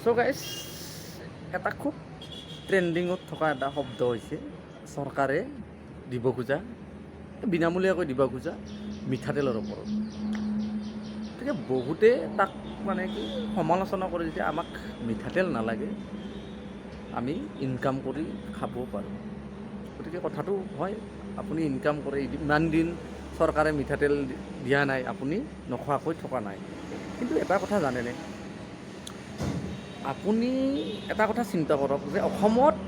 চ' guys এটা খুব ট্ৰেণ্ডিঙত থকা এটা শব্দ হৈছে চৰকাৰে দিব খোজা, বিনামূলীয়াকৈ দিব খোজা মিঠাতেলৰ ওপৰত। গতিকে বহুতে তাক মানে কি সমালোচনা কৰে যে আমাক মিঠাতেল নালাগে, আমি ইনকাম কৰি খাব পাৰোঁ। গতিকে কথাটো হয়, আপুনি ইনকাম কৰে, ইমান দিন চৰকাৰে মিঠাতেল দিয়া নাই, আপুনি নোখোৱাকৈ থকা নাই। কিন্তু এটা কথা জানেনে, আপুনি এটা কথা চিন্তা কৰক যে অসমত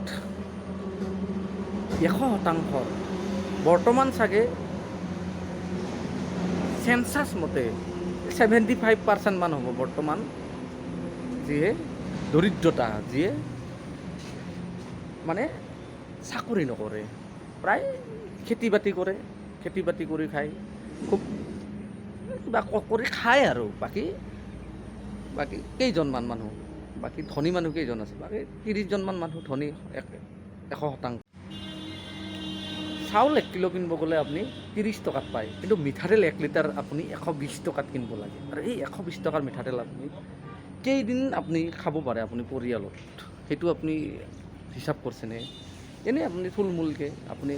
100% বৰ্তমান চাগে চেঞ্চাছ মতে 75% মান হ'ব বৰ্তমান, যিয়ে দৰিদ্ৰতা, যিয়ে মানে চাকৰি নকৰে, প্ৰায় খেতি বাতি কৰি খায়, খুব কিবা কৰি খায় আৰু বাকী কেইজনমান মানুহ, বাকী ধনী মানুহ কেইজন আছে, বাকী 30জনমান মানুহ ধনী 100%। চাউল 1 কিলো কিনিব গ'লে আপুনি 30 টকাত পায়, কিন্তু মিঠাতেল 1 লিটাৰ আপুনি 120 টকাত কিনিব লাগে। আৰু এই 120 টকাৰ মিঠাতেল আপুনি কেইদিন আপুনি খাব পাৰে আপুনি পৰিয়ালত, সেইটো আপুনি হিচাপ কৰিছেনে? এনেই আপুনি থুলমূলকৈ আপুনি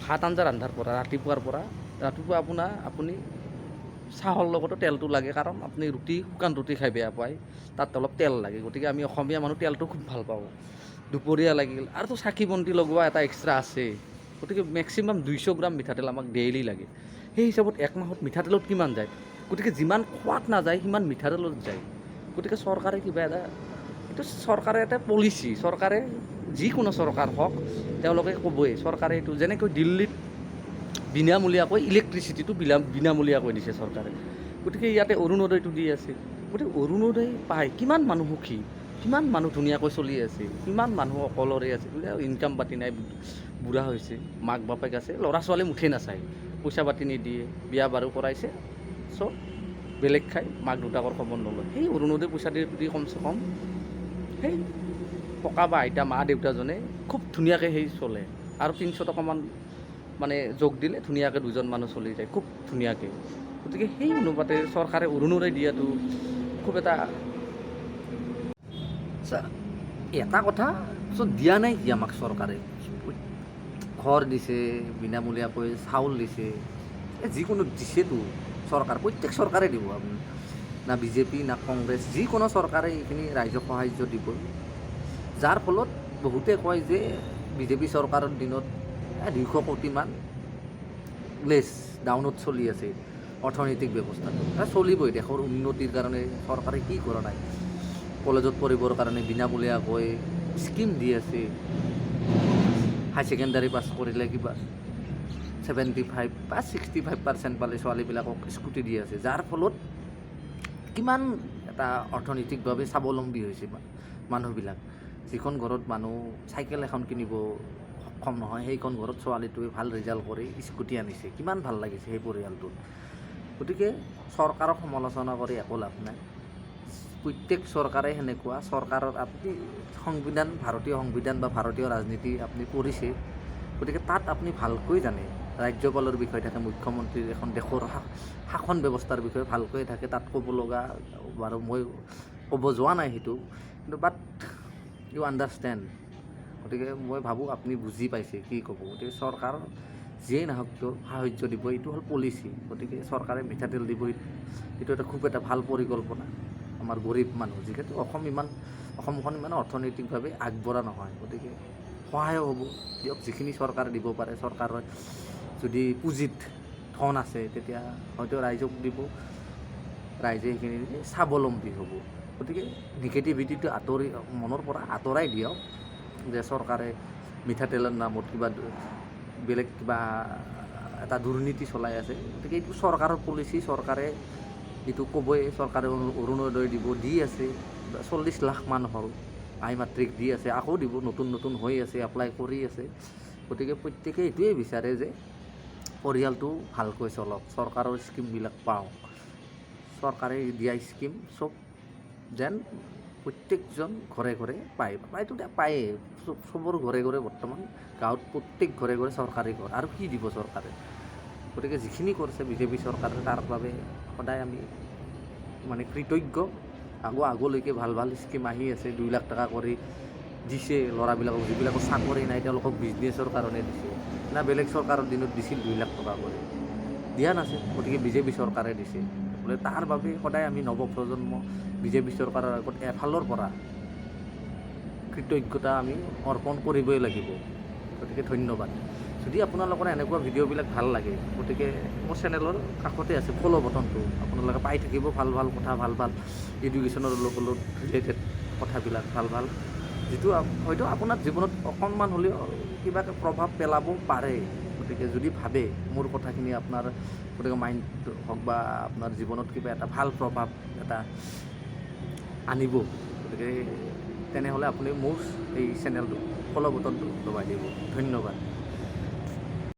ভাত আঞ্জা ৰন্ধাৰ পৰা ৰাতিপুৱা আপুনি চাহৰ লগতো তেলটো লাগে, কাৰণ আপুনি শুকান ৰুটি খাই বেয়া পায়, তাত অলপ তেল লাগে। গতিকে আমি অসমীয়া মানুহ তেলটো খুব ভাল পাওঁ। দুপৰীয়া লাগিল আৰুতো চাকি বন্তি লগোৱা এটা এক্সট্ৰা আছে, গতিকে মেক্সিমাম 200 গ্ৰাম মিঠাতেল আমাক ডেইলি লাগে। সেই হিচাপত এক মাহত মিঠাতেলত কিমান যায়? গতিকে যিমান খোৱাত নাযায় সিমান মিঠাতেলত যায়। গতিকে চৰকাৰে কিবা এটা, এইটো চৰকাৰে এটা পলিচি, চৰকাৰে যিকোনো চৰকাৰ হওক তেওঁলোকে ক'বই, চৰকাৰে এইটো যেনেকৈ দিল্লীত বিনামূলীয়াকৈ ইলেক্ট্ৰিচিটিটো বিনামূলীয়াকৈ দিছে চৰকাৰে, গতিকে ইয়াতে অৰুণোদয়টো দি আছে। গতিকে অৰুণোদয় পায় কিমান মানুহ সুখী, কিমান মানুহ ধুনীয়াকৈ চলি আছে, কিমান মানুহ অকলৰে আছে, ইনকাম পাতি নাই, বুঢ়া হৈছে, মাক বাপেক আছে, ল'ৰা ছোৱালী মুঠে নাচায়, পইচা পাতি নিদিয়ে, বিয়া বাৰু কৰাইছে, চব বেলেগ খাই, মাক দেউতাকৰ খবৰ নলয়। সেই অৰুণোদয় পইচা দি কমচে কম সেই ককা বা আইতা মা দেউতাজনে খুব ধুনীয়াকৈ সেই চলে, আৰু 300 টকামান মানে যোগ দিলে ধুনীয়াকৈ 2জন মানুহ চলি যায় খুব ধুনীয়াকৈ। গতিকে সেই অনুপাতে চৰকাৰে অৰুণোদয় দিয়াটো খুব এটা কথা দিয়া নাই কি আমাক চৰকাৰে, ঘৰ দিছে, বিনামূলীয়াকৈ চাউল দিছে, যিকোনো দিছেতো চৰকাৰ, প্ৰত্যেক চৰকাৰে দিব, আপুনি না বিজেপি না কংগ্ৰেছ, যিকোনো চৰকাৰে এইখিনি ৰাইজক সাহাৰ্য দিব। যাৰ ফলত বহুতে কয় যে বিজেপি চৰকাৰৰ দিনত 200 কোটিমান লেছ ডাউনত চলি আছে অৰ্থনৈতিক ব্যৱস্থাটো, চলিবই। দেশৰ উন্নতিৰ কাৰণে চৰকাৰে কি কৰা নাই? কলেজত পঢ়িবৰ কাৰণে বিনামূলীয়াকৈ স্কিম দি আছে, হাই ছেকেণ্ডাৰী পাছ কৰিলে কিবা 75 বা 65% পালে ছোৱালীবিলাকক স্কুটি দি আছে, যাৰ ফলত কিমান এটা অৰ্থনৈতিকভাৱে স্বাৱলম্বী হৈছে মানুহবিলাক। যিখন ঘৰত মানুহ চাইকেল এখন কিনিব সক্ষম নহয়, সেইখন ঘৰত ছোৱালীটোৱে ভাল ৰিজাল্ট কৰি স্কুটি আনিছে, কিমান ভাল লাগিছে সেই পৰিয়ালটোত। গতিকে চৰকাৰক সমালোচনা কৰি একো লাভ নাই, প্ৰত্যেক চৰকাৰে সেনেকুৱা। চৰকাৰৰ আপুনি ভাৰতীয় সংবিধান বা ভাৰতীয় ৰাজনীতি আপুনি পঢ়িছে, গতিকে তাত আপুনি ভালকৈ জানে, ৰাজ্যপালৰ বিষয়ে থাকে, মুখ্যমন্ত্ৰীৰ, এখন দেশৰ শাসন ব্যৱস্থাৰ বিষয়ে ভালকৈ থাকে। তাত ক'ব লগা বাৰু মই ক'ব যোৱা নাই সেইটো, কিন্তু বাট ইউ আণ্ডাৰষ্টেণ্ড। গতিকে মই ভাবোঁ আপুনি বুজি পাইছে কি ক'ব। গতিকে চৰকাৰ যিয়েই নাহক কিয় সাহাৰ্য দিব, এইটো হ'ল পলিচি। গতিকে চৰকাৰে মিঠাতেল দিব, এইটো এটা খুব এটা ভাল পৰিকল্পনা আমাৰ গৰীব মানুহ, যিহেতু অসমখন ইমান অৰ্থনৈতিকভাৱে আগবঢ়া নহয়, গতিকে সহায়ো হ'ব দিয়ক। যিখিনি চৰকাৰে দিব পাৰে, চৰকাৰৰ যদি পুঁজিত ধন আছে তেতিয়া হয়তো ৰাইজক দিব, ৰাইজে সেইখিনি স্বাৱলম্বী হ'ব। গতিকে নিগেটিভিটিটো মনৰ পৰা আঁতৰাই দিয়ক, যে চৰকাৰে মিঠাতেলৰ নামত বেলেগ কিবা এটা দুৰ্নীতি চলাই আছে। গতিকে এইটো চৰকাৰৰ পলিচি, চৰকাৰে এইটো ক'বই, চৰকাৰে অৰুণোদয় দি আছে, 40 লাখ মান হ'ল, আই মাতৃক দি আছে, আকৌ দিব, নতুন হৈ আছে, এপ্লাই কৰি আছে। গতিকে প্ৰত্যেকে এইটোৱে বিচাৰে যে পৰিয়ালটো ভালকৈ চলক, চৰকাৰৰ স্কিমবিলাক পাওক, চৰকাৰে দিয়া স্কিম চব যেন প্ৰত্যেকজন ঘৰে প্ৰায়তো পায়েই, চবৰ ঘৰে বৰ্তমান গাঁৱত প্ৰত্যেক ঘৰে চৰকাৰী ঘৰ, আৰু কি দিব চৰকাৰে? গতিকে যিখিনি কৰিছে বিজেপি চৰকাৰে, তাৰ বাবে সদায় আমি মানে কৃতজ্ঞ। আগলৈকে ভাল ভাল স্কিম আহি আছে 2 লাখ টকা কৰি দিছে ল'ৰাবিলাকক, যিবিলাকৰ চাকৰি নাই তেওঁলোকক বিজনেছৰ কাৰণে দিছে, না বেলেগ চৰকাৰৰ দিনত দিছিল 2 লাখ টকা কৰি, দিয়া নাছিল। গতিকে বিজেপি চৰকাৰে দিছে। বোলে তাৰ বাবে সদায় আমি নৱপ্ৰজন্ম বিজেপি চৰকাৰৰ আগত এফালৰ পৰা কৃতজ্ঞতা আমি অৰ্পণ কৰিবই লাগিব। গতিকে ধন্যবাদ। যদি আপোনালোকৰ এনেকুৱা ভিডিঅ'বিলাক ভাল লাগে, গতিকে মোৰ চেনেলৰ কাষতে আছে ফ'ল' বটনটো, আপোনালোকে পাই থাকিব ভাল ভাল কথা, ভাল ভাল এডুকেশ্যনৰ লগত ৰিলেটেড কথাবিলাক, ভাল ভাল যিটো হয়তো আপোনাৰ জীৱনত অকণমান হ'লেও কিবা প্ৰভাৱ পেলাব পাৰে। গতিকে যদি ভাবে মোৰ কথাখিনি আপোনাৰ গতিকে মাইণ্ড হওক বা আপোনাৰ জীৱনত কিবা এটা ভাল প্ৰভাৱ এটা আনিব, গতিকে তেনেহ'লে আপুনি মোৰ এই চেনেলটো ফ'ল' বটনটো দবাই দিব। ধন্যবাদ।